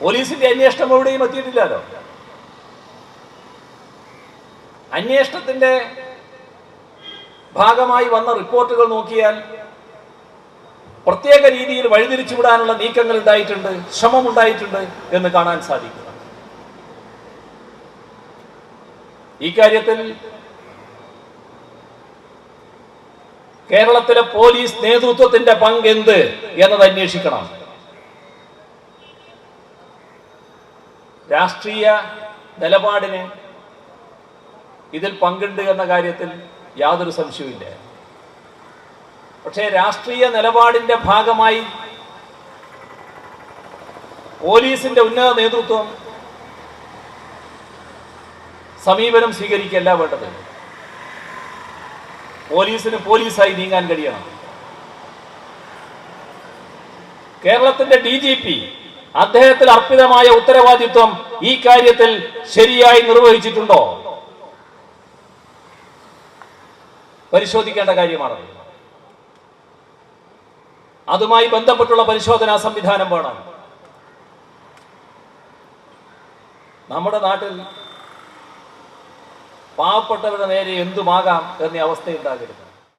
പോലീസിന്റെ അന്വേഷണം എവിടെയും എത്തിയിട്ടില്ലല്ലോ. അന്വേഷണത്തിന്റെ ഭാഗമായി വന്ന റിപ്പോർട്ടുകൾ നോക്കിയാൽ പ്രത്യേക രീതിയിൽ വഴിതിരിച്ചുവിടാനുള്ള നീക്കങ്ങൾ ഉണ്ടായിട്ടുണ്ട്, ശ്രമമുണ്ടായിട്ടുണ്ട് എന്ന് കാണാൻ സാധിക്കും. ഇക്കാര്യത്തിൽ കേരളത്തിലെ പോലീസ് നേതൃത്വത്തിന്റെ പങ്ക് എന്ത് എന്നത് അന്വേഷിക്കണം. രാഷ്ട്രീയ നിലപാടിന് ഇതിൽ പങ്കുണ്ട് എന്ന കാര്യത്തിൽ യാതൊരു സംശയവുമില്ല. പക്ഷേ രാഷ്ട്രീയ നിലപാടിന്റെ ഭാഗമായി പോലീസിന്റെ ഉന്നത നേതൃത്വം സമീപനം സ്വീകരിക്കല്ല വേണ്ടത്. പോലീസിന് പോലീസായി നീങ്ങാൻ കഴിയണം. കേരളത്തിന്റെ DGP അദ്ദേഹത്തിൽ അർപ്പിതമായ ഉത്തരവാദിത്വം ഈ കാര്യത്തിൽ ശരിയായി നിർവഹിച്ചിട്ടുണ്ടോ? പരിശോധിക്കേണ്ട കാര്യമാണ്. അതുമായി ബന്ധപ്പെട്ടുള്ള പരിശോധനാ സംവിധാനം വേണം. നമ്മുടെ നാട്ടിൽ പാവപ്പെട്ടവരുടെ നേരെ എന്തുമാകാം എന്ന അവസ്ഥയുണ്ടാകരുത്.